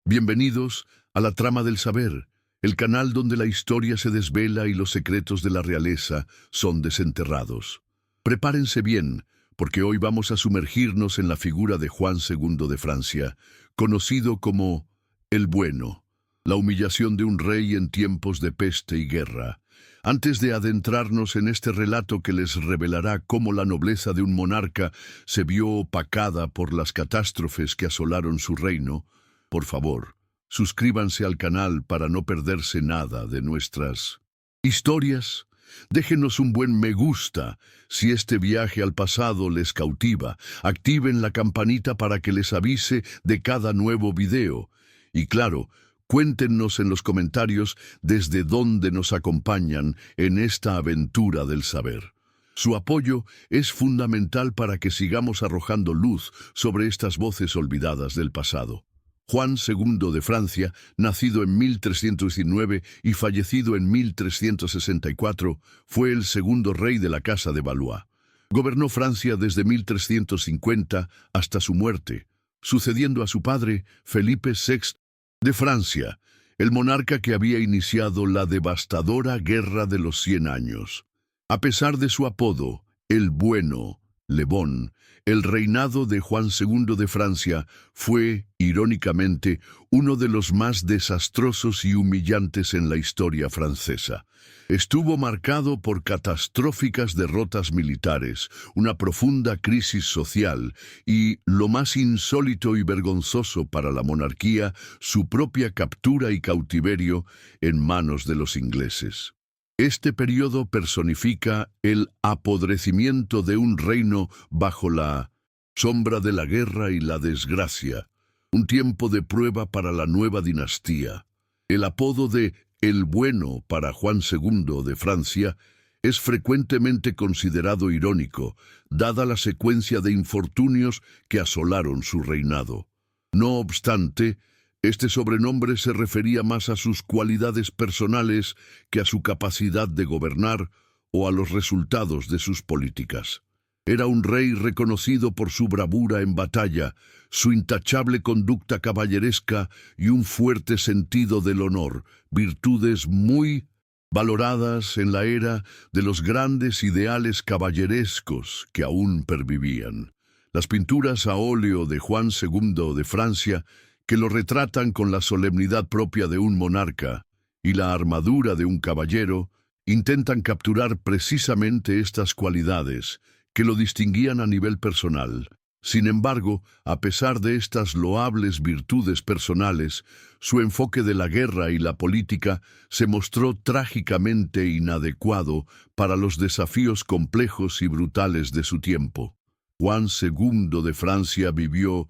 Bienvenidos a La Trama del Saber, el canal donde la historia se desvela y los secretos de la realeza son desenterrados. Prepárense bien, porque hoy vamos a sumergirnos en la figura de Juan II de Francia, conocido como el Bueno, la humillación de un rey en tiempos de peste y guerra. Antes de adentrarnos en este relato que les revelará cómo la nobleza de un monarca se vio opacada por las catástrofes que asolaron su reino, por favor, suscríbanse al canal para no perderse nada de nuestras historias. Déjenos un buen me gusta si este viaje al pasado les cautiva. Activen la campanita para que les avise de cada nuevo video. Y claro, cuéntenos en los comentarios desde dónde nos acompañan en esta aventura del saber. Su apoyo es fundamental para que sigamos arrojando luz sobre estas voces olvidadas del pasado. Juan II de Francia, nacido en 1319 y fallecido en 1364, fue el segundo rey de la Casa de Valois. Gobernó Francia desde 1350 hasta su muerte, sucediendo a su padre, Felipe VI de Francia, el monarca que había iniciado la devastadora Guerra de los 100 años. A pesar de su apodo, el Bueno, Le Bon, el reinado de Juan II de Francia fue, irónicamente, uno de los más desastrosos y humillantes en la historia francesa. Estuvo marcado por catastróficas derrotas militares, una profunda crisis social y, lo más insólito y vergonzoso para la monarquía, su propia captura y cautiverio en manos de los ingleses. Este periodo personifica el apodrecimiento de un reino bajo la sombra de la guerra y la desgracia, un tiempo de prueba para la nueva dinastía. El apodo de El Bueno para Juan II de Francia es frecuentemente considerado irónico, dada la secuencia de infortunios que asolaron su reinado. No obstante, este sobrenombre se refería más a sus cualidades personales que a su capacidad de gobernar o a los resultados de sus políticas. Era un rey reconocido por su bravura en batalla, su intachable conducta caballeresca y un fuerte sentido del honor, virtudes muy valoradas en la era de los grandes ideales caballerescos que aún pervivían. Las pinturas a óleo de Juan II de Francia, que lo retratan con la solemnidad propia de un monarca y la armadura de un caballero, intentan capturar precisamente estas cualidades que lo distinguían a nivel personal. Sin embargo, a pesar de estas loables virtudes personales, su enfoque de la guerra y la política se mostró trágicamente inadecuado para los desafíos complejos y brutales de su tiempo. Juan II de Francia vivió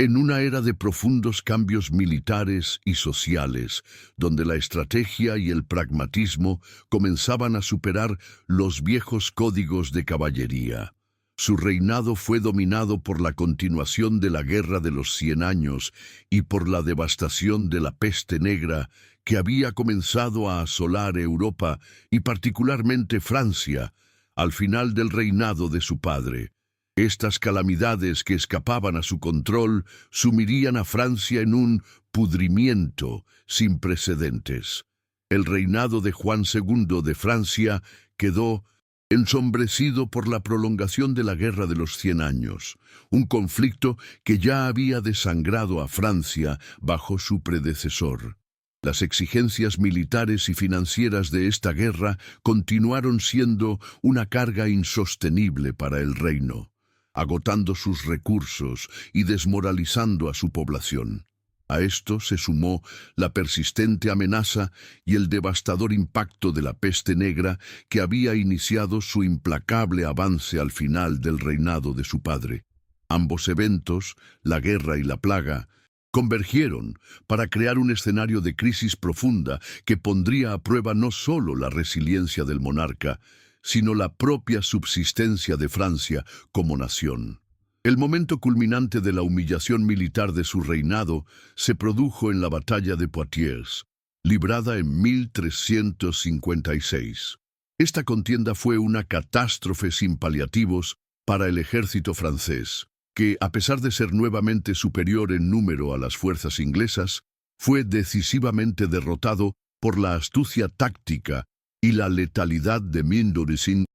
en una era de profundos cambios militares y sociales, donde la estrategia y el pragmatismo comenzaban a superar los viejos códigos de caballería. Su reinado fue dominado por la continuación de la Guerra de los 100 años y por la devastación de la peste negra que había comenzado a asolar Europa y particularmente Francia al final del reinado de su padre. Estas calamidades que escapaban a su control sumirían a Francia en un pudrimiento sin precedentes. El reinado de Juan II de Francia quedó ensombrecido por la prolongación de la Guerra de los 100 años, un conflicto que ya había desangrado a Francia bajo su predecesor. Las exigencias militares y financieras de esta guerra continuaron siendo una carga insostenible para el reino, agotando sus recursos y desmoralizando a su población. A esto se sumó la persistente amenaza y el devastador impacto de la peste negra que había iniciado su implacable avance al final del reinado de su padre. Ambos eventos, la guerra y la plaga, convergieron para crear un escenario de crisis profunda que pondría a prueba no solo la resiliencia del monarca, sino la propia subsistencia de Francia como nación. El momento culminante de la humillación militar de su reinado se produjo en la batalla de Poitiers, librada en 1356. Esta contienda fue una catástrofe sin paliativos para el ejército francés, que, a pesar de ser nuevamente superior en número a las fuerzas inglesas, fue decisivamente derrotado por la astucia táctica y la letalidad de Mindorsin.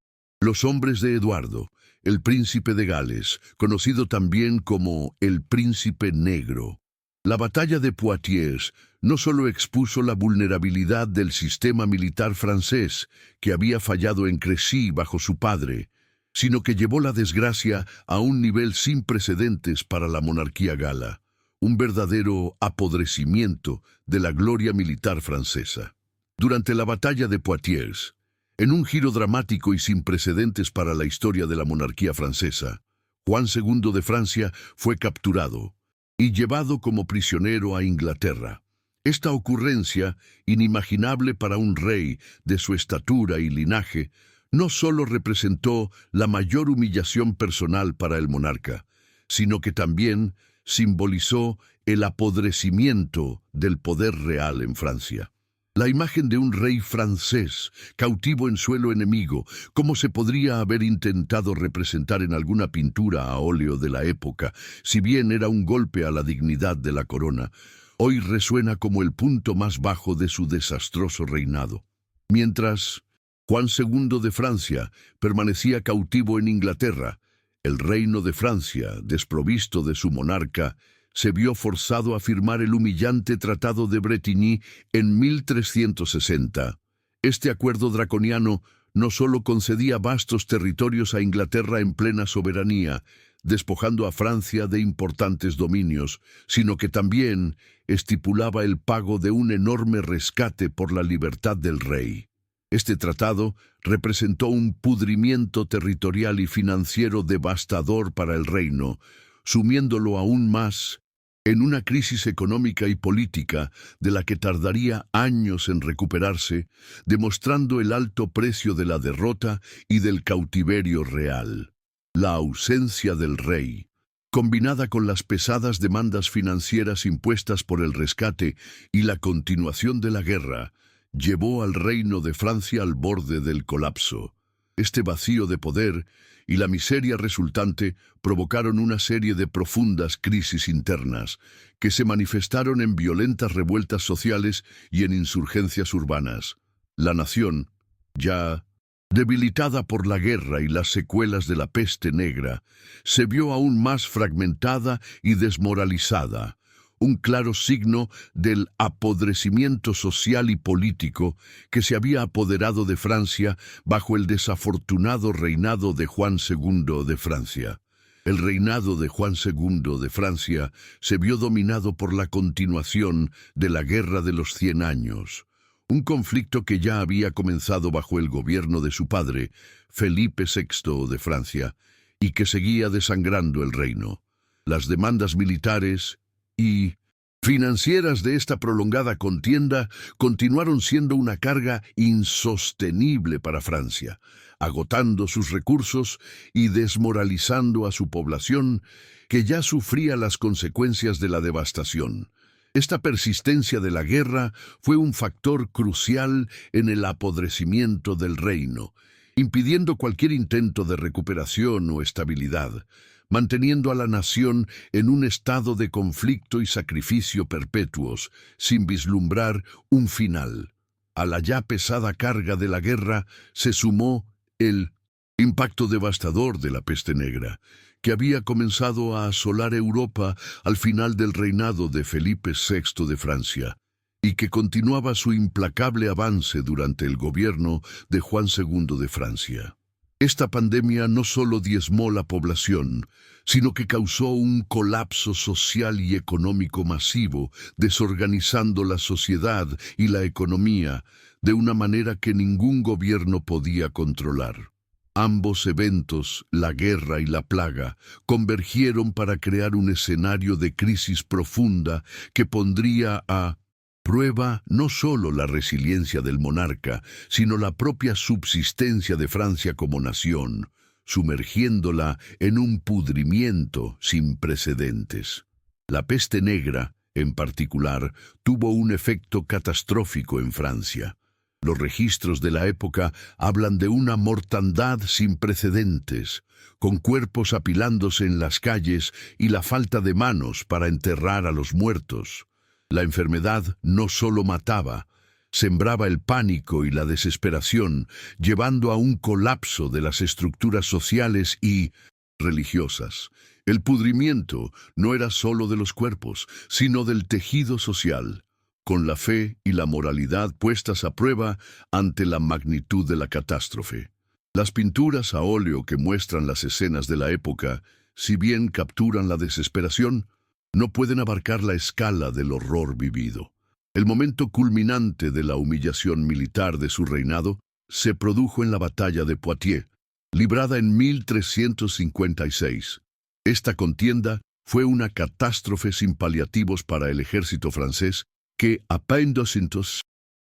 Los hombres de Eduardo, el príncipe de Gales, conocido también como el Príncipe Negro. La batalla de Poitiers no solo expuso la vulnerabilidad del sistema militar francés, que había fallado en Crecy bajo su padre, sino que llevó la desgracia a un nivel sin precedentes para la monarquía gala, un verdadero apodrecimiento de la gloria militar francesa. Durante la batalla de Poitiers, en un giro dramático y sin precedentes para la historia de la monarquía francesa, Juan II de Francia fue capturado y llevado como prisionero a Inglaterra. Esta ocurrencia, inimaginable para un rey de su estatura y linaje, no solo representó la mayor humillación personal para el monarca, sino que también simbolizó el apodrecimiento del poder real en Francia. La imagen de un rey francés, cautivo en suelo enemigo, como se podría haber intentado representar en alguna pintura a óleo de la época, si bien era un golpe a la dignidad de la corona, hoy resuena como el punto más bajo de su desastroso reinado. Mientras Juan II de Francia permanecía cautivo en Inglaterra, el reino de Francia, desprovisto de su monarca, se vio forzado a firmar el humillante Tratado de Bretigny en 1360. Este acuerdo draconiano no solo concedía vastos territorios a Inglaterra en plena soberanía, despojando a Francia de importantes dominios, sino que también estipulaba el pago de un enorme rescate por la libertad del rey. Este tratado representó un pudrimiento territorial y financiero devastador para el reino, sumiéndolo aún más en una crisis económica y política de la que tardaría años en recuperarse, demostrando el alto precio de la derrota y del cautiverio real. La ausencia del rey, combinada con las pesadas demandas financieras impuestas por el rescate y la continuación de la guerra, llevó al reino de Francia al borde del colapso. Este vacío de poder y la miseria resultante provocaron una serie de profundas crisis internas que se manifestaron en violentas revueltas sociales y en insurgencias urbanas. La nación, ya debilitada por la guerra y las secuelas de la peste negra, se vio aún más fragmentada y desmoralizada, un claro signo del apodrecimiento social y político que se había apoderado de Francia bajo el desafortunado reinado de Juan II de Francia. El reinado de Juan II de Francia se vio dominado por la continuación de la Guerra de los 100 Años, un conflicto que ya había comenzado bajo el gobierno de su padre, Felipe VI de Francia, y que seguía desangrando el reino. Las demandas militares y financieras de esta prolongada contienda continuaron siendo una carga insostenible para Francia, agotando sus recursos y desmoralizando a su población, que ya sufría las consecuencias de la devastación. Esta persistencia de la guerra fue un factor crucial en el apodrecimiento del reino, impidiendo cualquier intento de recuperación o estabilidad, manteniendo a la nación en un estado de conflicto y sacrificio perpetuos, sin vislumbrar un final. A la ya pesada carga de la guerra se sumó el impacto devastador de la peste negra, que había comenzado a asolar Europa al final del reinado de Felipe VI de Francia, y que continuaba su implacable avance durante el gobierno de Juan II de Francia. Esta pandemia no solo diezmó la población, sino que causó un colapso social y económico masivo, desorganizando la sociedad y la economía de una manera que ningún gobierno podía controlar. Ambos eventos, la guerra y la plaga, convergieron para crear un escenario de crisis profunda que pondría a prueba no solo la resiliencia del monarca, sino la propia subsistencia de Francia como nación, sumergiéndola en un pudrimiento sin precedentes. La peste negra, en particular, tuvo un efecto catastrófico en Francia. Los registros de la época hablan de una mortandad sin precedentes, con cuerpos apilándose en las calles y la falta de manos para enterrar a los muertos. La enfermedad no solo mataba, sembraba el pánico y la desesperación, llevando a un colapso de las estructuras sociales y religiosas. El pudrimiento no era solo de los cuerpos, sino del tejido social, con la fe y la moralidad puestas a prueba ante la magnitud de la catástrofe. Las pinturas a óleo que muestran las escenas de la época, si bien capturan la desesperación, no pueden abarcar la escala del horror vivido. El momento culminante de la humillación militar de su reinado se produjo en la batalla de Poitiers, librada en 1356. Esta contienda fue una catástrofe sin paliativos para el ejército francés que, a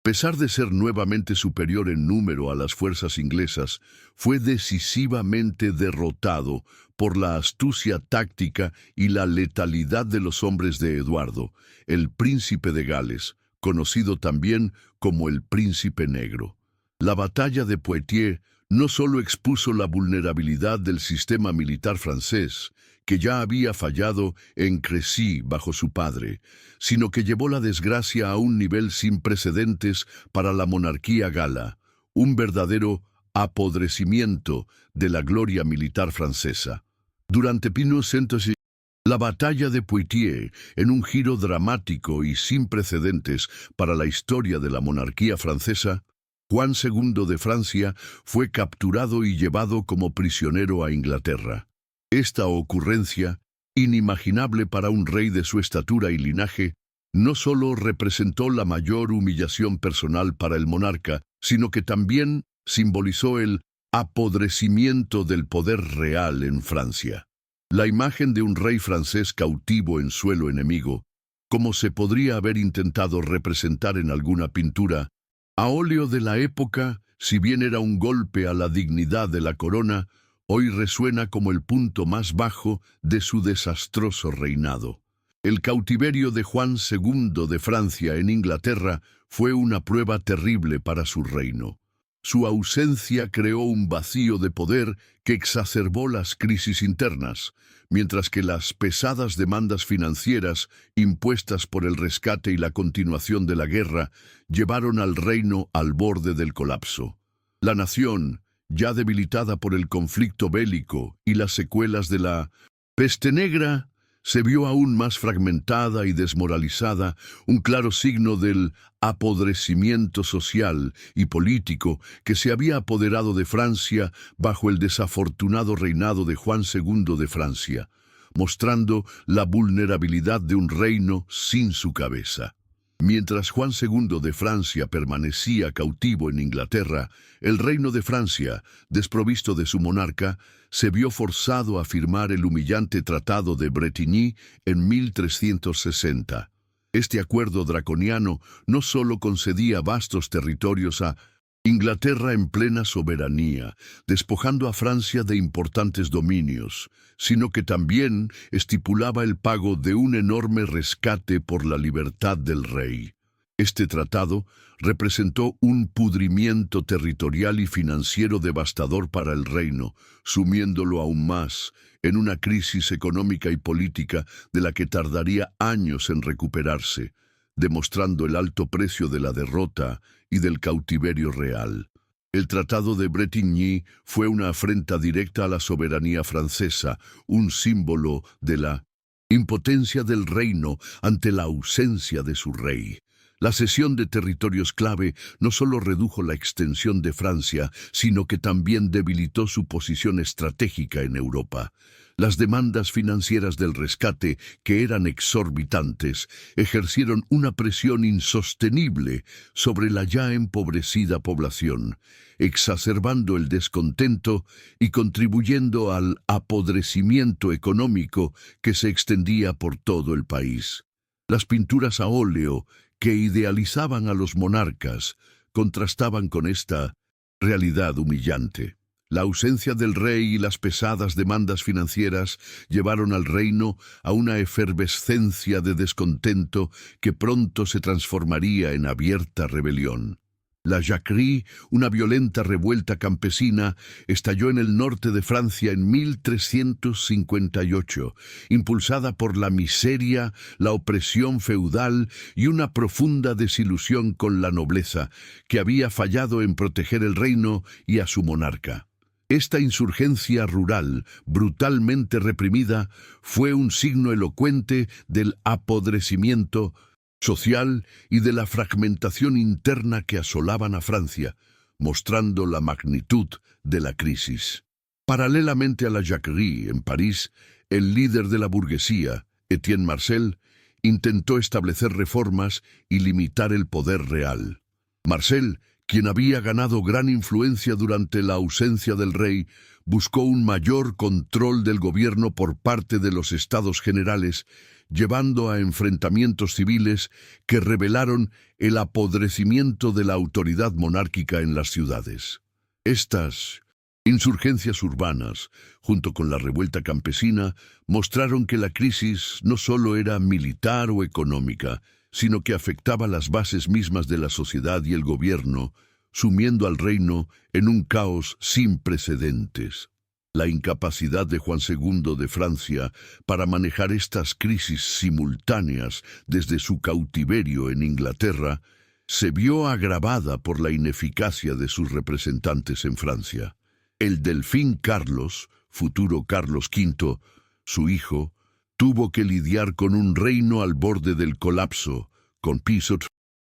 pesar de ser nuevamente superior en número a las fuerzas inglesas, fue decisivamente derrotado por la astucia táctica y la letalidad de los hombres de Eduardo, el príncipe de Gales, conocido también como el Príncipe Negro. La batalla de Poitiers no solo expuso la vulnerabilidad del sistema militar francés, que ya había fallado en Crécy bajo su padre, sino que llevó la desgracia a un nivel sin precedentes para la monarquía gala, un verdadero apodrecimiento de la gloria militar francesa. Durante la batalla de Poitiers, en un giro dramático y sin precedentes para la historia de la monarquía francesa, Juan II de Francia fue capturado y llevado como prisionero a Inglaterra. Esta ocurrencia, inimaginable para un rey de su estatura y linaje, no solo representó la mayor humillación personal para el monarca, sino que también simbolizó el apodrecimiento del poder real en Francia. La imagen de un rey francés cautivo en suelo enemigo, como se podría haber intentado representar en alguna pintura, a óleo de la época, si bien era un golpe a la dignidad de la corona, hoy resuena como el punto más bajo de su desastroso reinado. El cautiverio de Juan II de Francia en Inglaterra fue una prueba terrible para su reino. Su ausencia creó un vacío de poder que exacerbó las crisis internas, mientras que las pesadas demandas financieras impuestas por el rescate y la continuación de la guerra llevaron al reino al borde del colapso. La nación, ya debilitada por el conflicto bélico y las secuelas de la peste negra, se vio aún más fragmentada y desmoralizada, un claro signo del apodrecimiento social y político que se había apoderado de Francia bajo el desafortunado reinado de Juan II de Francia, mostrando la vulnerabilidad de un reino sin su cabeza. Mientras Juan II de Francia permanecía cautivo en Inglaterra, el reino de Francia, desprovisto de su monarca, se vio forzado a firmar el humillante Tratado de Bretigny en 1360. Este acuerdo draconiano no solo concedía vastos territorios a Inglaterra en plena soberanía, despojando a Francia de importantes dominios, sino que también estipulaba el pago de un enorme rescate por la libertad del rey. Este tratado representó un pudrimiento territorial y financiero devastador para el reino, sumiéndolo aún más en una crisis económica y política de la que tardaría años en recuperarse, demostrando el alto precio de la derrota y del cautiverio real. El Tratado de Bretigny fue una afrenta directa a la soberanía francesa, un símbolo de la impotencia del reino ante la ausencia de su rey. La cesión de territorios clave no solo redujo la extensión de Francia, sino que también debilitó su posición estratégica en Europa. Las demandas financieras del rescate, que eran exorbitantes, ejercieron una presión insostenible sobre la ya empobrecida población, exacerbando el descontento y contribuyendo al apodrecimiento económico que se extendía por todo el país. Las pinturas a óleo, que idealizaban a los monarcas, contrastaban con esta realidad humillante. La ausencia del rey y las pesadas demandas financieras llevaron al reino a una efervescencia de descontento que pronto se transformaría en abierta rebelión. La Jacquerie, una violenta revuelta campesina, estalló en el norte de Francia en 1358, impulsada por la miseria, la opresión feudal y una profunda desilusión con la nobleza, que había fallado en proteger el reino y a su monarca. Esta insurgencia rural, brutalmente reprimida, fue un signo elocuente del apodrecimiento social y de la fragmentación interna que asolaban a Francia, mostrando la magnitud de la crisis. Paralelamente a la Jacquerie, en París, el líder de la burguesía, Etienne Marcel, intentó establecer reformas y limitar el poder real. Marcel, quien había ganado gran influencia durante la ausencia del rey, buscó un mayor control del gobierno por parte de los Estados Generales, llevando a enfrentamientos civiles que revelaron el apodrecimiento de la autoridad monárquica en las ciudades. Estas insurgencias urbanas, junto con la revuelta campesina, mostraron que la crisis no solo era militar o económica, sino que afectaba las bases mismas de la sociedad y el gobierno, sumiendo al reino en un caos sin precedentes. La incapacidad de Juan II de Francia para manejar estas crisis simultáneas desde su cautiverio en Inglaterra se vio agravada por la ineficacia de sus representantes en Francia. El delfín Carlos, futuro Carlos V, su hijo, tuvo que lidiar con un reino al borde del colapso, con Pizot,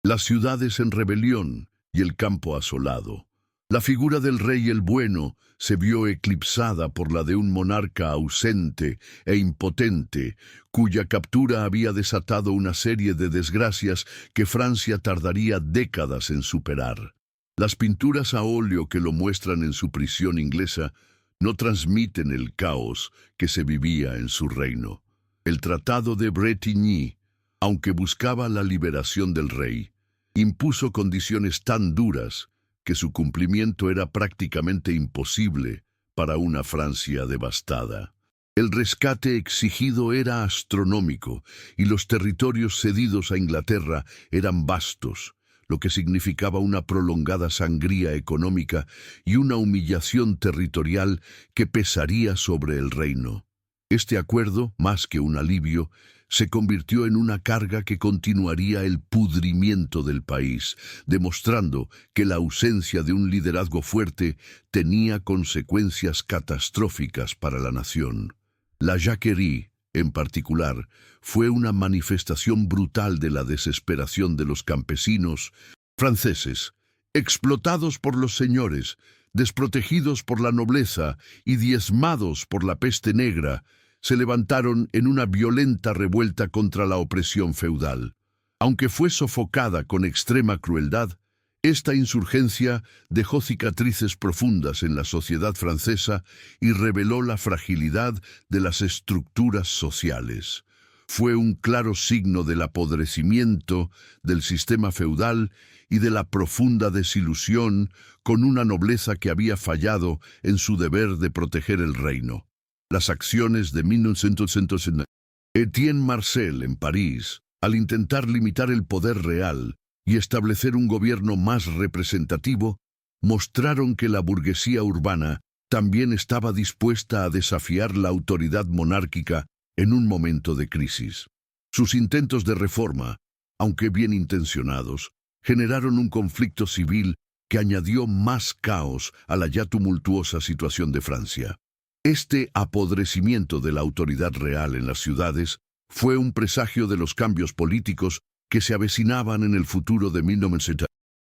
las ciudades en rebelión y el campo asolado. La figura del rey el bueno se vio eclipsada por la de un monarca ausente e impotente, cuya captura había desatado una serie de desgracias que Francia tardaría décadas en superar. Las pinturas a óleo que lo muestran en su prisión inglesa no transmiten el caos que se vivía en su reino. El Tratado de Bretigny, aunque buscaba la liberación del rey, impuso condiciones tan duras que su cumplimiento era prácticamente imposible para una Francia devastada. El rescate exigido era astronómico y los territorios cedidos a Inglaterra eran vastos, lo que significaba una prolongada sangría económica y una humillación territorial que pesaría sobre el reino. Este acuerdo, más que un alivio, se convirtió en una carga que continuaría el pudrimiento del país, demostrando que la ausencia de un liderazgo fuerte tenía consecuencias catastróficas para la nación. La Jacquerie, en particular, fue una manifestación brutal de la desesperación de los campesinos franceses, explotados por los señores, desprotegidos por la nobleza y diezmados por la peste negra, se levantaron en una violenta revuelta contra la opresión feudal. Aunque fue sofocada con extrema crueldad, esta insurgencia dejó cicatrices profundas en la sociedad francesa y reveló la fragilidad de las estructuras sociales. Fue un claro signo del apodrecimiento del sistema feudal y de la profunda desilusión con una nobleza que había fallado en su deber de proteger el reino. Las acciones de 1909. Etienne Marcel en París, al intentar limitar el poder real y establecer un gobierno más representativo, mostraron que la burguesía urbana también estaba dispuesta a desafiar la autoridad monárquica en un momento de crisis. Sus intentos de reforma, aunque bien intencionados, generaron un conflicto civil que añadió más caos a la ya tumultuosa situación de Francia. Este apodrecimiento de la autoridad real en las ciudades fue un presagio de los cambios políticos que se avecinaban en el futuro de 1970.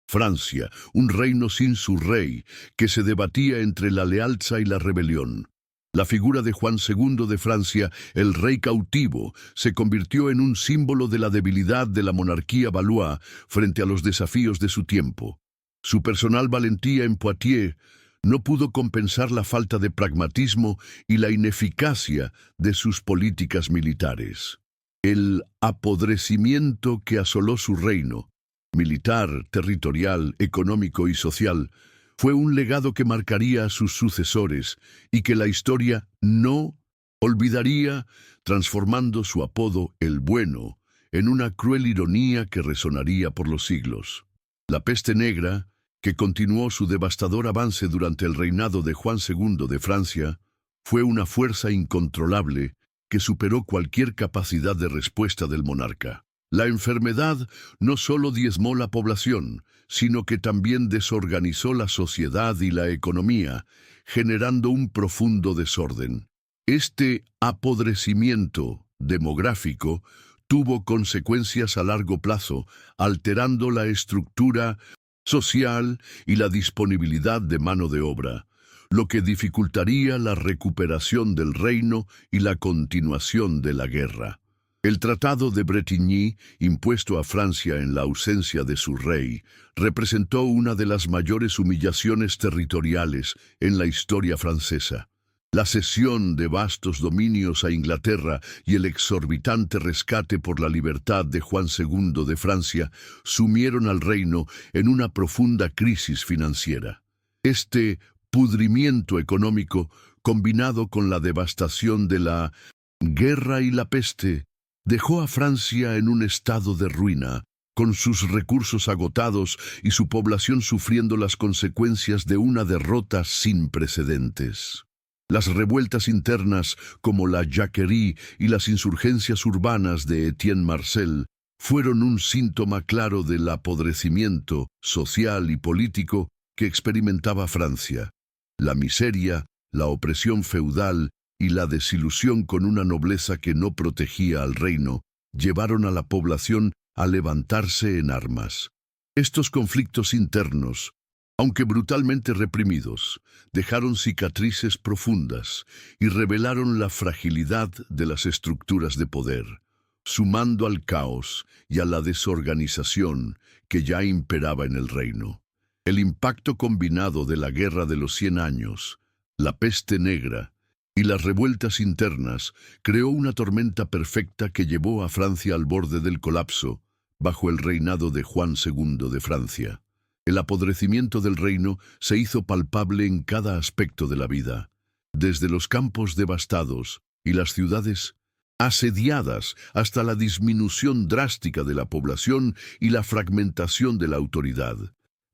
Francia, un reino sin su rey, que se debatía entre la lealtad y la rebelión. La figura de Juan II de Francia, el rey cautivo, se convirtió en un símbolo de la debilidad de la monarquía valois frente a los desafíos de su tiempo. Su personal valentía en Poitiers no pudo compensar la falta de pragmatismo y la ineficacia de sus políticas militares. El apodrecimiento que asoló su reino, militar, territorial, económico y social, fue un legado que marcaría a sus sucesores y que la historia no olvidaría, transformando su apodo, el Bueno, en una cruel ironía que resonaría por los siglos. La peste negra, que continuó su devastador avance durante el reinado de Juan II de Francia, fue una fuerza incontrolable que superó cualquier capacidad de respuesta del monarca. La enfermedad no solo diezmó la población, sino que también desorganizó la sociedad y la economía, generando un profundo desorden. Este apodrecimiento demográfico tuvo consecuencias a largo plazo, alterando la estructura social y la disponibilidad de mano de obra, lo que dificultaría la recuperación del reino y la continuación de la guerra. El Tratado de Bretigny, impuesto a Francia en la ausencia de su rey, representó una de las mayores humillaciones territoriales en la historia francesa. La cesión de vastos dominios a Inglaterra y el exorbitante rescate por la libertad de Juan II de Francia sumieron al reino en una profunda crisis financiera. Este pudrimiento económico, combinado con la devastación de la guerra y la peste, dejó a Francia en un estado de ruina, con sus recursos agotados y su población sufriendo las consecuencias de una derrota sin precedentes. Las revueltas internas, como la Jacquerie y las insurgencias urbanas de Etienne Marcel, fueron un síntoma claro del apodrecimiento social y político que experimentaba Francia. La miseria, la opresión feudal y la desilusión con una nobleza que no protegía al reino llevaron a la población a levantarse en armas. Estos conflictos internos, aunque brutalmente reprimidos, dejaron cicatrices profundas y revelaron la fragilidad de las estructuras de poder, sumando al caos y a la desorganización que ya imperaba en el reino. El impacto combinado de la Guerra de los 100 años, la peste negra y las revueltas internas creó una tormenta perfecta que llevó a Francia al borde del colapso bajo el reinado de Juan II de Francia. El apodrecimiento del reino se hizo palpable en cada aspecto de la vida, desde los campos devastados y las ciudades asediadas hasta la disminución drástica de la población y la fragmentación de la autoridad.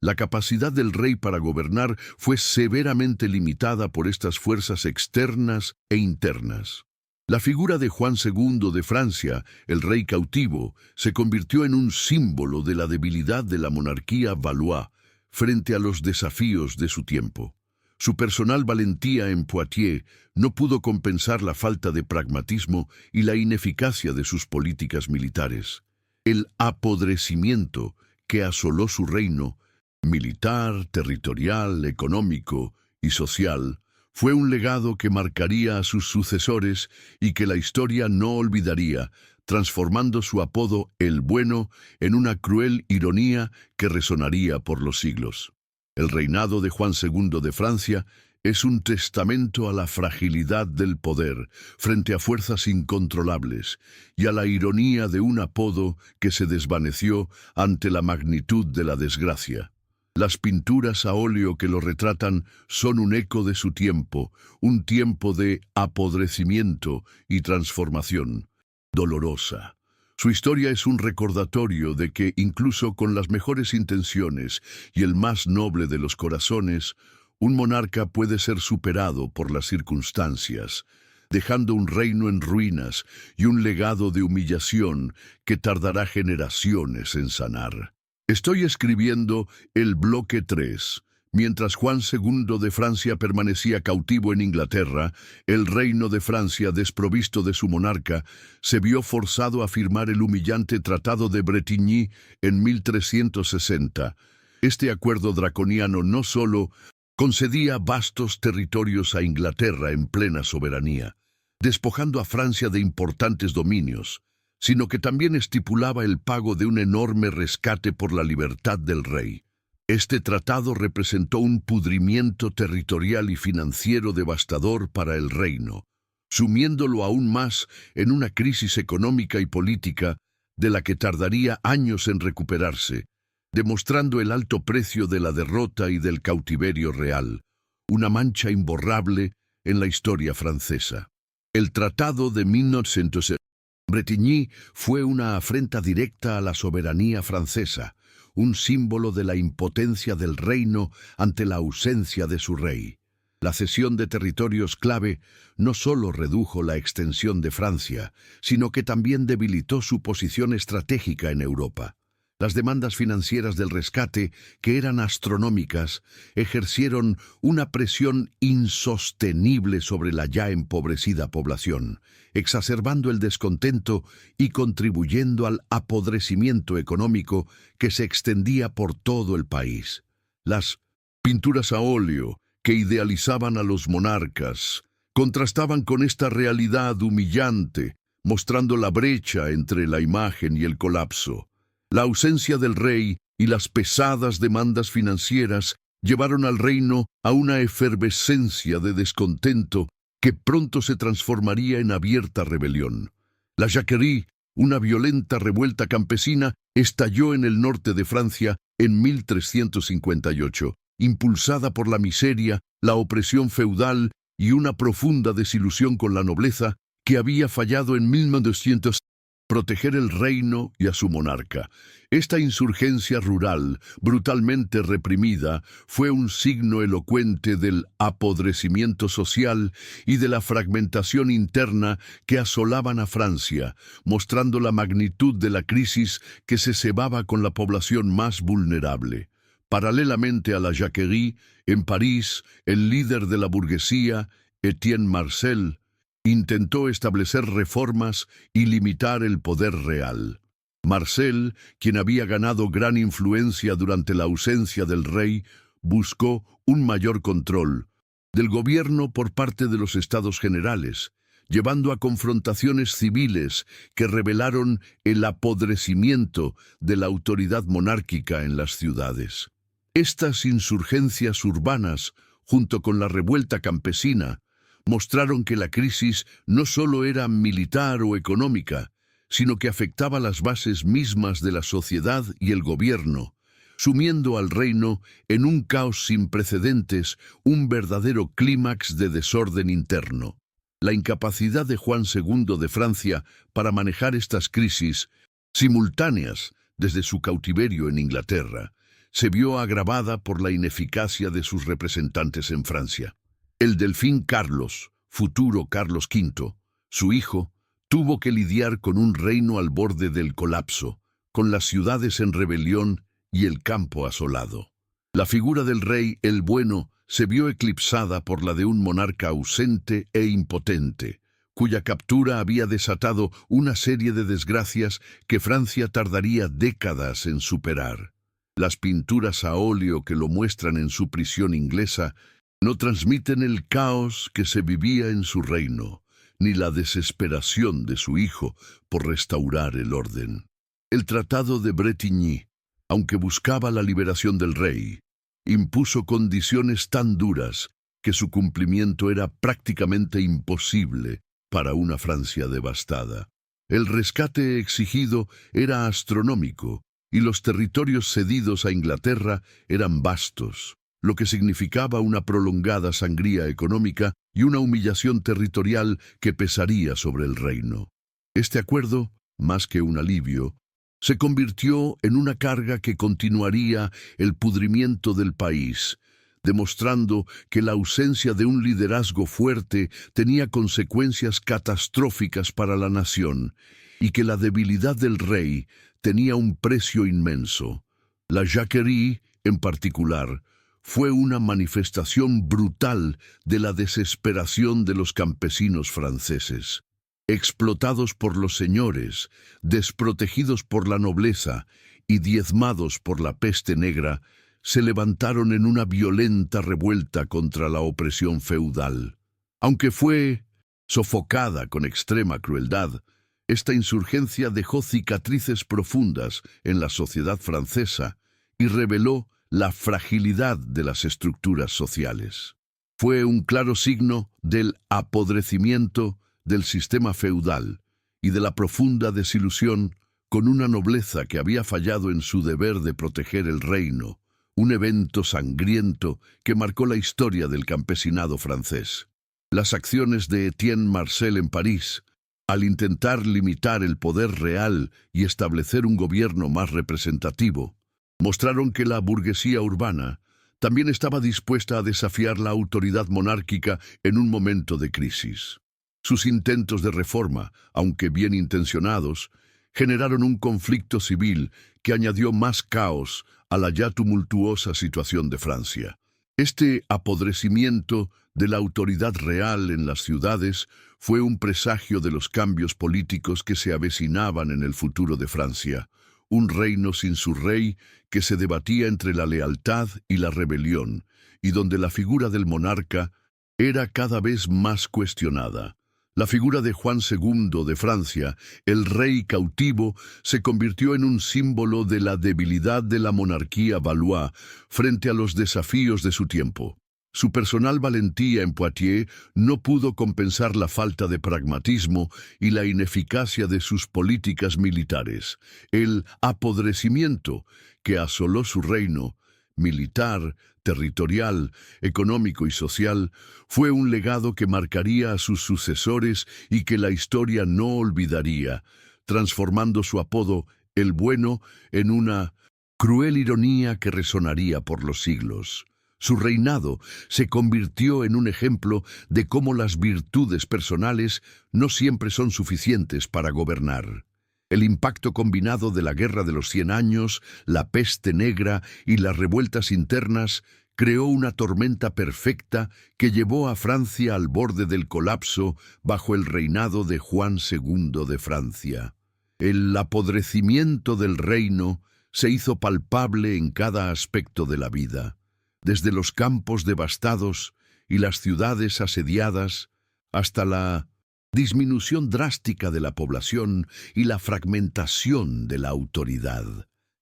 La capacidad del rey para gobernar fue severamente limitada por estas fuerzas externas e internas. La figura de Juan II de Francia, el rey cautivo, se convirtió en un símbolo de la debilidad de la monarquía Valois frente a los desafíos de su tiempo. Su personal valentía en Poitiers no pudo compensar la falta de pragmatismo y la ineficacia de sus políticas militares. El apodrecimiento que asoló su reino, militar, territorial, económico y social, fue un legado que marcaría a sus sucesores y que la historia no olvidaría, transformando su apodo El Bueno en una cruel ironía que resonaría por los siglos. El reinado de Juan II de Francia es un testamento a la fragilidad del poder frente a fuerzas incontrolables y a la ironía de un apodo que se desvaneció ante la magnitud de la desgracia. Las pinturas a óleo que lo retratan son un eco de su tiempo, un tiempo de apodrecimiento y transformación dolorosa. Su historia es un recordatorio de que incluso con las mejores intenciones y el más noble de los corazones, un monarca puede ser superado por las circunstancias, dejando un reino en ruinas y un legado de humillación que tardará generaciones en sanar. Estoy escribiendo el bloque 3. Mientras Juan II de Francia permanecía cautivo en Inglaterra, el reino de Francia, desprovisto de su monarca, se vio forzado a firmar el humillante Tratado de Bretigny en 1360. Este acuerdo draconiano no solo concedía vastos territorios a Inglaterra en plena soberanía, despojando a Francia de importantes dominios, sino que también estipulaba el pago de un enorme rescate por la libertad del rey. Este tratado representó un pudrimiento territorial y financiero devastador para el reino, sumiéndolo aún más en una crisis económica y política de la que tardaría años en recuperarse, demostrando el alto precio de la derrota y del cautiverio real, una mancha imborrable en la historia francesa. El Tratado de 1900 Bretigny fue una afrenta directa a la soberanía francesa, un símbolo de la impotencia del reino ante la ausencia de su rey. La cesión de territorios clave no solo redujo la extensión de Francia, sino que también debilitó su posición estratégica en Europa. Las demandas financieras del rescate, que eran astronómicas, ejercieron una presión insostenible sobre la ya empobrecida población, exacerbando el descontento y contribuyendo al apodrecimiento económico que se extendía por todo el país. Las pinturas a óleo, que idealizaban a los monarcas, contrastaban con esta realidad humillante, mostrando la brecha entre la imagen y el colapso. La ausencia del rey y las pesadas demandas financieras llevaron al reino a una efervescencia de descontento que pronto se transformaría en abierta rebelión. La Jacquerie, una violenta revuelta campesina, estalló en el norte de Francia en 1358, impulsada por la miseria, la opresión feudal y una profunda desilusión con la nobleza que había fallado en 1200 proteger el reino y a su monarca. Esta insurgencia rural, brutalmente reprimida, fue un signo elocuente del apodrecimiento social y de la fragmentación interna que asolaban a Francia, mostrando la magnitud de la crisis que se cebaba con la población más vulnerable. Paralelamente a la Jacquerie, en París, el líder de la burguesía, Etienne Marcel, intentó establecer reformas y limitar el poder real. Marcel, quien había ganado gran influencia durante la ausencia del rey, buscó un mayor control del gobierno por parte de los Estados Generales, llevando a confrontaciones civiles que revelaron el apodrecimiento de la autoridad monárquica en las ciudades. Estas insurgencias urbanas, junto con la revuelta campesina, mostraron que la crisis no solo era militar o económica, sino que afectaba las bases mismas de la sociedad y el gobierno, sumiendo al reino en un caos sin precedentes, un verdadero clímax de desorden interno. La incapacidad de Juan II de Francia para manejar estas crisis, simultáneas desde su cautiverio en Inglaterra, se vio agravada por la ineficacia de sus representantes en Francia. El delfín Carlos, futuro Carlos V, su hijo, tuvo que lidiar con un reino al borde del colapso, con las ciudades en rebelión y el campo asolado. La figura del rey, el Bueno, se vio eclipsada por la de un monarca ausente e impotente, cuya captura había desatado una serie de desgracias que Francia tardaría décadas en superar. Las pinturas a óleo que lo muestran en su prisión inglesa no transmiten el caos que se vivía en su reino, ni la desesperación de su hijo por restaurar el orden. El Tratado de Bretigny, aunque buscaba la liberación del rey, impuso condiciones tan duras que su cumplimiento era prácticamente imposible para una Francia devastada. El rescate exigido era astronómico y los territorios cedidos a Inglaterra eran vastos, lo que significaba una prolongada sangría económica y una humillación territorial que pesaría sobre el reino. Este acuerdo, más que un alivio, se convirtió en una carga que continuaría el pudrimiento del país, demostrando que la ausencia de un liderazgo fuerte tenía consecuencias catastróficas para la nación y que la debilidad del rey tenía un precio inmenso. La Jacquerie, en particular, fue una manifestación brutal de la desesperación de los campesinos franceses. Explotados por los señores, desprotegidos por la nobleza y diezmados por la peste negra, se levantaron en una violenta revuelta contra la opresión feudal. Aunque fue sofocada con extrema crueldad, esta insurgencia dejó cicatrices profundas en la sociedad francesa y reveló la fragilidad de las estructuras sociales. Fue un claro signo del apodrecimiento del sistema feudal y de la profunda desilusión con una nobleza que había fallado en su deber de proteger el reino, un evento sangriento que marcó la historia del campesinado francés. Las acciones de Etienne Marcel en París, al intentar limitar el poder real y establecer un gobierno más representativo, mostraron que la burguesía urbana también estaba dispuesta a desafiar la autoridad monárquica en un momento de crisis. Sus intentos de reforma, aunque bien intencionados, generaron un conflicto civil que añadió más caos a la ya tumultuosa situación de Francia. Este apodrecimiento de la autoridad real en las ciudades fue un presagio de los cambios políticos que se avecinaban en el futuro de Francia, un reino sin su rey que se debatía entre la lealtad y la rebelión, y donde la figura del monarca era cada vez más cuestionada. La figura de Juan II de Francia, el rey cautivo, se convirtió en un símbolo de la debilidad de la monarquía valois frente a los desafíos de su tiempo. Su personal valentía en Poitiers no pudo compensar la falta de pragmatismo y la ineficacia de sus políticas militares. El apodrecimiento que asoló su reino, militar, territorial, económico y social, fue un legado que marcaría a sus sucesores y que la historia no olvidaría, transformando su apodo, el Bueno, en una cruel ironía que resonaría por los siglos. Su reinado se convirtió en un ejemplo de cómo las virtudes personales no siempre son suficientes para gobernar. El impacto combinado de la Guerra de los 100 Años, la peste negra y las revueltas internas creó una tormenta perfecta que llevó a Francia al borde del colapso bajo el reinado de Juan II de Francia. El apodrecimiento del reino se hizo palpable en cada aspecto de la vida, desde los campos devastados y las ciudades asediadas hasta la disminución drástica de la población y la fragmentación de la autoridad.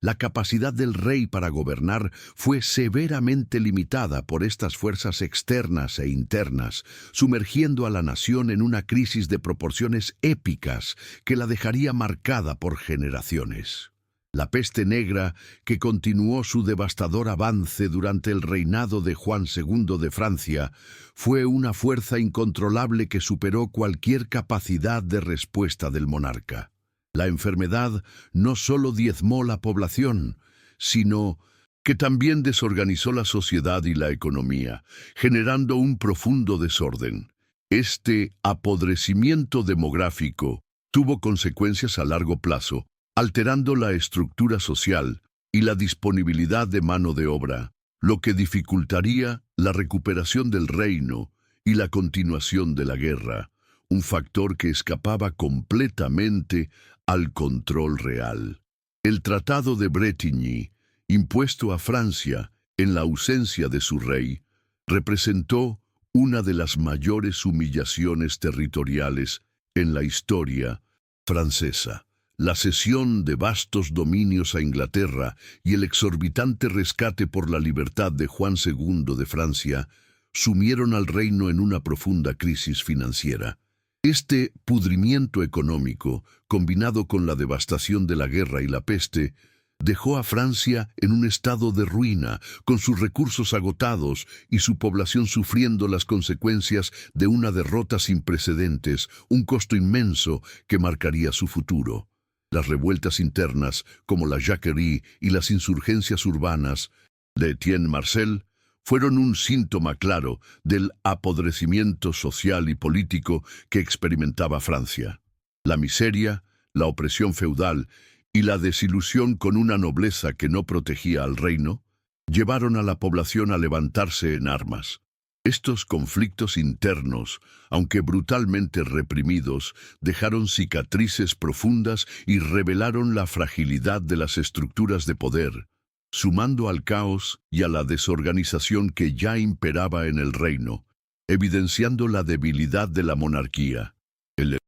La capacidad del rey para gobernar fue severamente limitada por estas fuerzas externas e internas, sumergiendo a la nación en una crisis de proporciones épicas que la dejaría marcada por generaciones. La peste negra, que continuó su devastador avance durante el reinado de Juan II de Francia, fue una fuerza incontrolable que superó cualquier capacidad de respuesta del monarca. La enfermedad no solo diezmó la población, sino que también desorganizó la sociedad y la economía, generando un profundo desorden. Este apodrecimiento demográfico tuvo consecuencias a largo plazo, alterando la estructura social y la disponibilidad de mano de obra, lo que dificultaría la recuperación del reino y la continuación de la guerra, un factor que escapaba completamente al control real. El Tratado de Bretigny, impuesto a Francia en la ausencia de su rey, representó una de las mayores humillaciones territoriales en la historia francesa. La cesión de vastos dominios a Inglaterra y el exorbitante rescate por la libertad de Juan II de Francia sumieron al reino en una profunda crisis financiera. Este pudrimiento económico, combinado con la devastación de la guerra y la peste, dejó a Francia en un estado de ruina, con sus recursos agotados y su población sufriendo las consecuencias de una derrota sin precedentes, un costo inmenso que marcaría su futuro. Las revueltas internas, como la Jacquerie y las insurgencias urbanas de Etienne Marcel, fueron un síntoma claro del apodrecimiento social y político que experimentaba Francia. La miseria, la opresión feudal y la desilusión con una nobleza que no protegía al reino, llevaron a la población a levantarse en armas. Estos conflictos internos, aunque brutalmente reprimidos, dejaron cicatrices profundas y revelaron la fragilidad de las estructuras de poder, sumando al caos y a la desorganización que ya imperaba en el reino, evidenciando la debilidad de la monarquía. El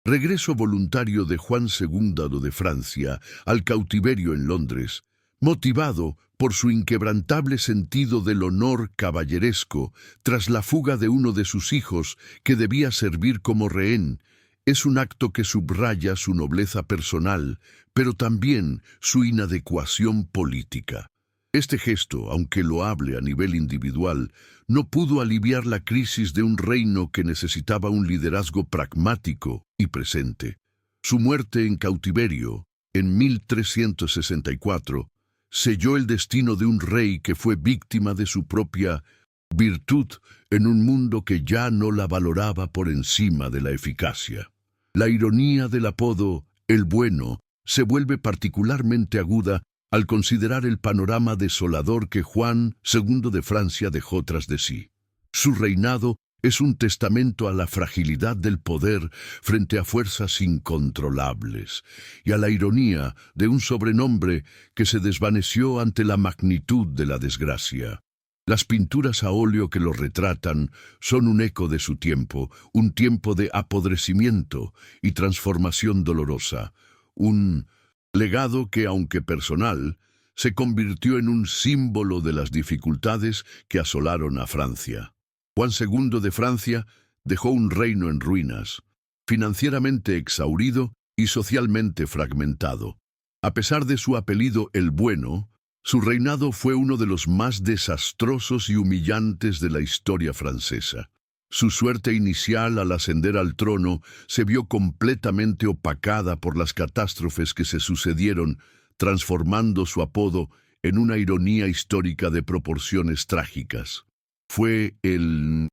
regreso voluntario de Juan II de Francia al cautiverio en Londres, motivado por su inquebrantable sentido del honor caballeresco tras la fuga de uno de sus hijos que debía servir como rehén, es un acto que subraya su nobleza personal, pero también su inadecuación política. Este gesto, aunque loable a nivel individual, no pudo aliviar la crisis de un reino que necesitaba un liderazgo pragmático y presente. Su muerte en cautiverio, en 1364, selló el destino de un rey que fue víctima de su propia virtud en un mundo que ya no la valoraba por encima de la eficacia. La ironía del apodo «el bueno» se vuelve particularmente aguda al considerar el panorama desolador que Juan II de Francia dejó tras de sí. Su reinado es un testamento a la fragilidad del poder frente a fuerzas incontrolables y a la ironía de un sobrenombre que se desvaneció ante la magnitud de la desgracia. Las pinturas a óleo que lo retratan son un eco de su tiempo, un tiempo de apodrecimiento y transformación dolorosa, un legado que, aunque personal, se convirtió en un símbolo de las dificultades que asolaron a Francia. Juan II de Francia dejó un reino en ruinas, financieramente exhaurido y socialmente fragmentado. A pesar de su apellido El Bueno, su reinado fue uno de los más desastrosos y humillantes de la historia francesa. Su suerte inicial al ascender al trono se vio completamente opacada por las catástrofes que se sucedieron, transformando su apodo en una ironía histórica de proporciones trágicas. Fue el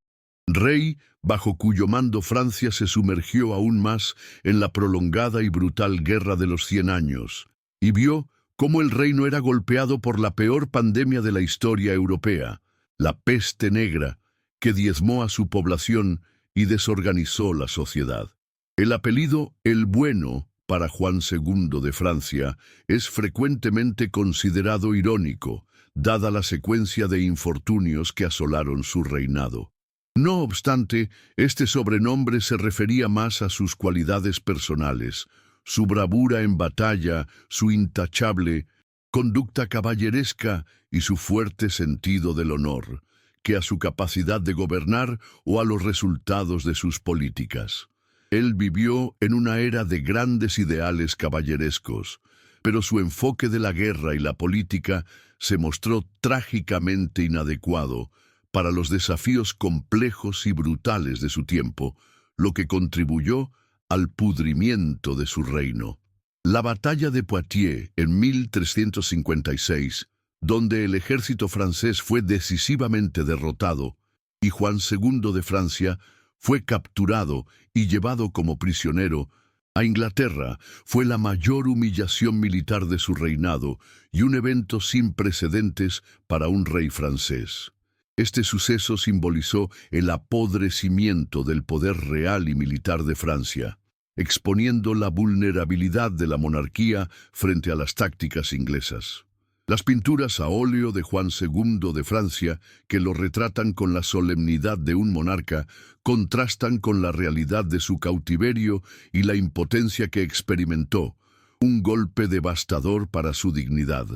rey bajo cuyo mando Francia se sumergió aún más en la prolongada y brutal Guerra de los 100 años, y vio cómo el reino era golpeado por la peor pandemia de la historia europea, la peste negra, que diezmó a su población y desorganizó la sociedad. El apellido El Bueno para Juan II de Francia es frecuentemente considerado irónico, dada la secuencia de infortunios que asolaron su reinado. No obstante, este sobrenombre se refería más a sus cualidades personales, su bravura en batalla, su intachable conducta caballeresca y su fuerte sentido del honor, que a su capacidad de gobernar o a los resultados de sus políticas. Él vivió en una era de grandes ideales caballerescos, pero su enfoque de la guerra y la política se mostró trágicamente inadecuado para los desafíos complejos y brutales de su tiempo, lo que contribuyó al pudrimiento de su reino. La batalla de Poitiers en 1356, donde el ejército francés fue decisivamente derrotado y Juan II de Francia fue capturado y llevado como prisionero a Inglaterra, fue la mayor humillación militar de su reinado y un evento sin precedentes para un rey francés. Este suceso simbolizó el apodrecimiento del poder real y militar de Francia, exponiendo la vulnerabilidad de la monarquía frente a las tácticas inglesas. Las pinturas a óleo de Juan II de Francia, que lo retratan con la solemnidad de un monarca, contrastan con la realidad de su cautiverio y la impotencia que experimentó, un golpe devastador para su dignidad.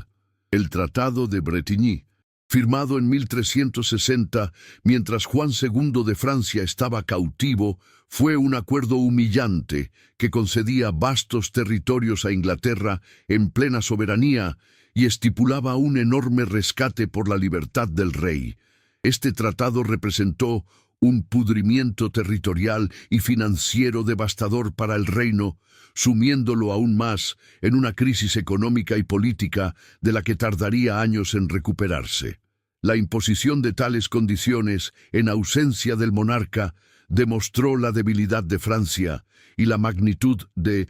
El Tratado de Bretigny, firmado en 1360, mientras Juan II de Francia estaba cautivo, fue un acuerdo humillante que concedía vastos territorios a Inglaterra en plena soberanía y estipulaba un enorme rescate por la libertad del rey. Este tratado representó un pudrimiento territorial y financiero devastador para el reino, sumiéndolo aún más en una crisis económica y política de la que tardaría años en recuperarse. La imposición de tales condiciones, en ausencia del monarca, demostró la debilidad de Francia y la magnitud de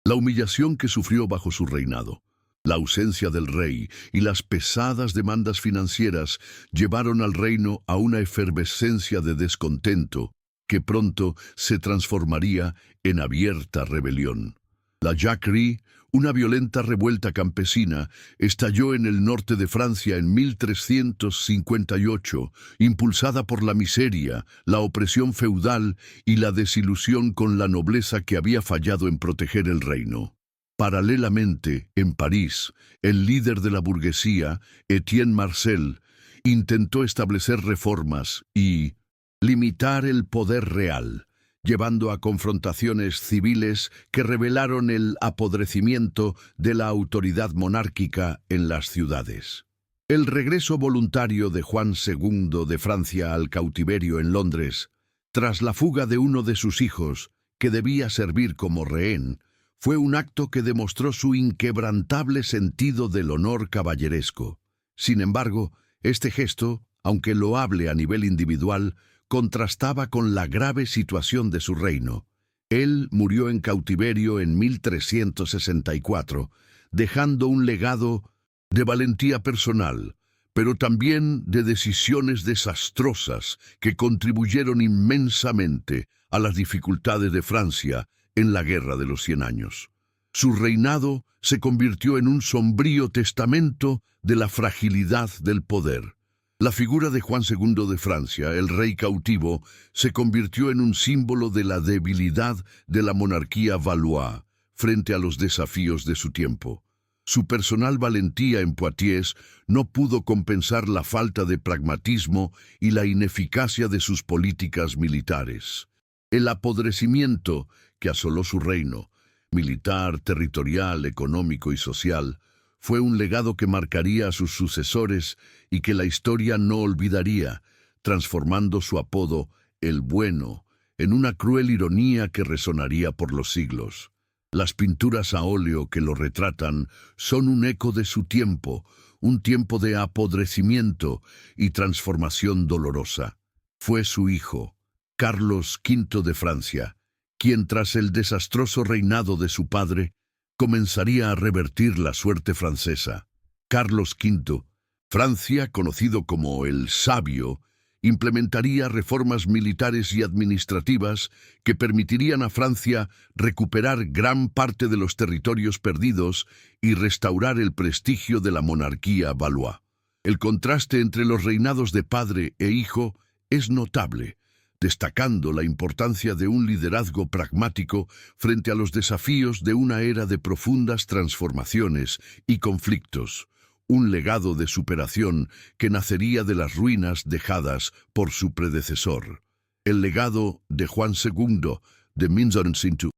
la humillación que sufrió bajo su reinado. La ausencia del rey y las pesadas demandas financieras llevaron al reino a una efervescencia de descontento que pronto se transformaría en abierta rebelión. La Jacquerie, una violenta revuelta campesina, estalló en el norte de Francia en 1358, impulsada por la miseria, la opresión feudal y la desilusión con la nobleza que había fallado en proteger el reino. Paralelamente, en París, el líder de la burguesía, Etienne Marcel, intentó establecer reformas y limitar el poder real, llevando a confrontaciones civiles que revelaron el apodrecimiento de la autoridad monárquica en las ciudades. El regreso voluntario de Juan II de Francia al cautiverio en Londres, tras la fuga de uno de sus hijos, que debía servir como rehén, fue un acto que demostró su inquebrantable sentido del honor caballeresco. Sin embargo, este gesto, aunque loable a nivel individual, contrastaba con la grave situación de su reino. Él murió en cautiverio en 1364, dejando un legado de valentía personal, pero también de decisiones desastrosas que contribuyeron inmensamente a las dificultades de Francia en la Guerra de los 100 Años. Su reinado se convirtió en un sombrío testamento de la fragilidad del poder. La figura de Juan II de Francia, el rey cautivo, se convirtió en un símbolo de la debilidad de la monarquía valois frente a los desafíos de su tiempo. Su personal valentía en Poitiers no pudo compensar la falta de pragmatismo y la ineficacia de sus políticas militares. El apodrecimiento que asoló su reino, militar, territorial, económico y social, fue un legado que marcaría a sus sucesores y que la historia no olvidaría, transformando su apodo, el Bueno, en una cruel ironía que resonaría por los siglos. Las pinturas a óleo que lo retratan son un eco de su tiempo, un tiempo de apodrecimiento y transformación dolorosa. Fue su hijo, Carlos V de Francia, quien tras el desastroso reinado de su padre, comenzaría a revertir la suerte francesa. Carlos V, Francia, conocido como el Sabio, implementaría reformas militares y administrativas que permitirían a Francia recuperar gran parte de los territorios perdidos y restaurar el prestigio de la monarquía valois. El contraste entre los reinados de padre e hijo es notable, destacando la importancia de un liderazgo pragmático frente a los desafíos de una era de profundas transformaciones y conflictos, un legado de superación que nacería de las ruinas dejadas por su predecesor. El legado de Juan II de Minzonsintu.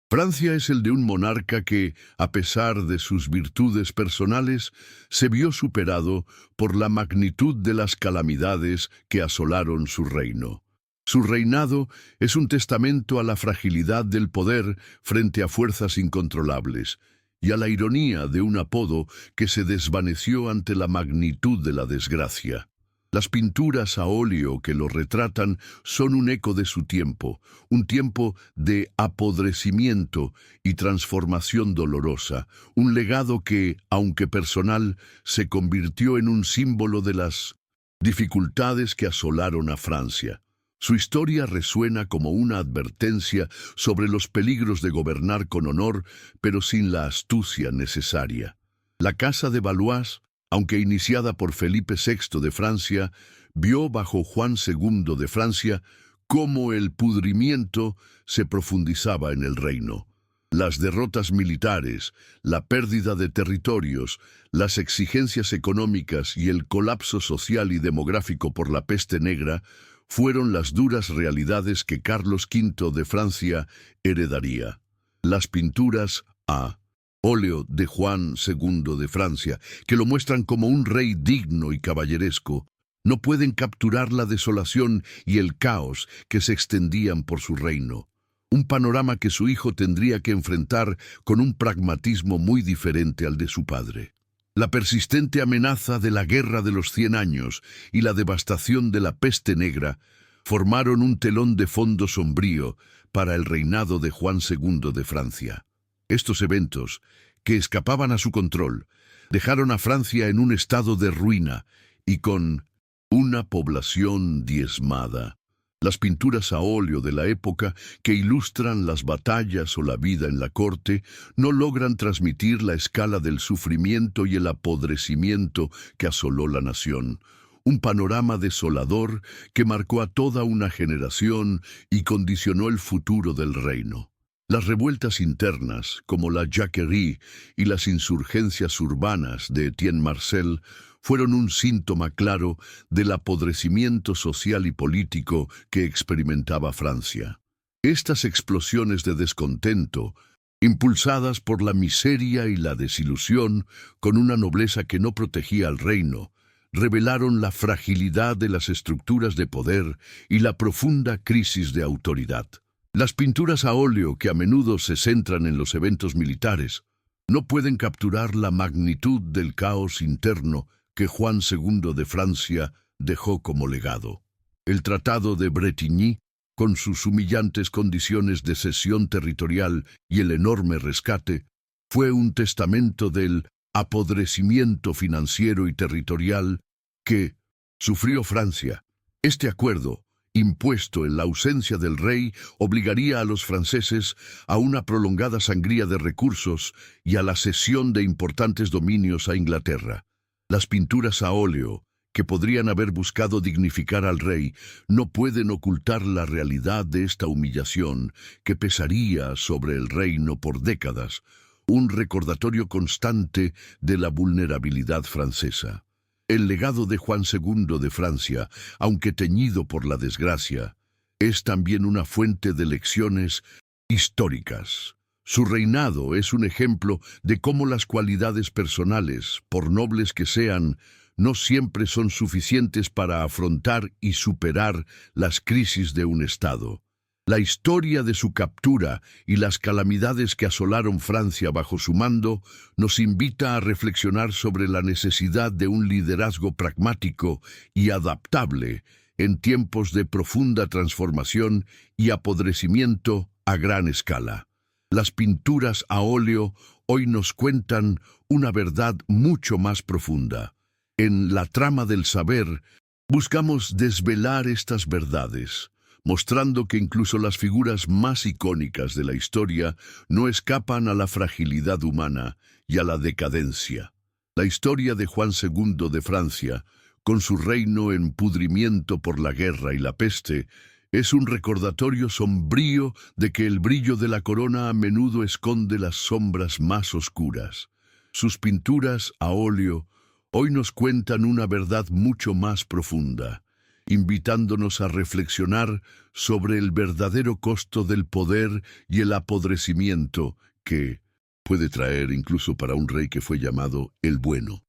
Francia es el de un monarca que, a pesar de sus virtudes personales, se vio superado por la magnitud de las calamidades que asolaron su reino. Su reinado es un testamento a la fragilidad del poder frente a fuerzas incontrolables y a la ironía de un apodo que se desvaneció ante la magnitud de la desgracia. Las pinturas a óleo que lo retratan son un eco de su tiempo, un tiempo de apodrecimiento y transformación dolorosa, un legado que, aunque personal, se convirtió en un símbolo de las dificultades que asolaron a Francia. Su historia resuena como una advertencia sobre los peligros de gobernar con honor, pero sin la astucia necesaria. La Casa de Valois, aunque iniciada por Felipe VI de Francia, vio bajo Juan II de Francia cómo el pudrimiento se profundizaba en el reino. Las derrotas militares, la pérdida de territorios, las exigencias económicas y el colapso social y demográfico por la peste negra fueron las duras realidades que Carlos V de Francia heredaría. Las pinturas a óleo de Juan II de Francia, que lo muestran como un rey digno y caballeresco, no pueden capturar la desolación y el caos que se extendían por su reino. Un panorama que su hijo tendría que enfrentar con un pragmatismo muy diferente al de su padre. La persistente amenaza de la Guerra de los 100 Años y la devastación de la peste negra formaron un telón de fondo sombrío para el reinado de Juan II de Francia. Estos eventos, que escapaban a su control, dejaron a Francia en un estado de ruina y con una población diezmada. Las pinturas a óleo de la época que ilustran las batallas o la vida en la corte no logran transmitir la escala del sufrimiento y el apodrecimiento que asoló la nación. Un panorama desolador que marcó a toda una generación y condicionó el futuro del reino. Las revueltas internas, como la Jacquerie y las insurgencias urbanas de Etienne Marcel, fueron un síntoma claro del apodrecimiento social y político que experimentaba Francia. Estas explosiones de descontento, impulsadas por la miseria y la desilusión, con una nobleza que no protegía al reino, revelaron la fragilidad de las estructuras de poder y la profunda crisis de autoridad. Las pinturas a óleo, que a menudo se centran en los eventos militares, no pueden capturar la magnitud del caos interno que Juan II de Francia dejó como legado. El Tratado de Bretigny, con sus humillantes condiciones de cesión territorial y el enorme rescate, fue un testamento del apodrecimiento financiero y territorial que sufrió Francia. Este acuerdo, impuesto en la ausencia del rey, obligaría a los franceses a una prolongada sangría de recursos y a la cesión de importantes dominios a Inglaterra. Las pinturas a óleo, que podrían haber buscado dignificar al rey, no pueden ocultar la realidad de esta humillación que pesaría sobre el reino por décadas, un recordatorio constante de la vulnerabilidad francesa. El legado de Juan II de Francia, aunque teñido por la desgracia, es también una fuente de lecciones históricas. Su reinado es un ejemplo de cómo las cualidades personales, por nobles que sean, no siempre son suficientes para afrontar y superar las crisis de un Estado. La historia de su captura y las calamidades que asolaron Francia bajo su mando nos invita a reflexionar sobre la necesidad de un liderazgo pragmático y adaptable en tiempos de profunda transformación y apodrecimiento a gran escala. Las pinturas a óleo hoy nos cuentan una verdad mucho más profunda. En La trama del saber, buscamos desvelar estas verdades, mostrando que incluso las figuras más icónicas de la historia no escapan a la fragilidad humana y a la decadencia. La historia de Juan II de Francia, con su reino en pudrimiento por la guerra y la peste, es un recordatorio sombrío de que el brillo de la corona a menudo esconde las sombras más oscuras. Sus pinturas a óleo hoy nos cuentan una verdad mucho más profunda, invitándonos a reflexionar sobre el verdadero costo del poder y el apodrecimiento que puede traer incluso para un rey que fue llamado el Bueno.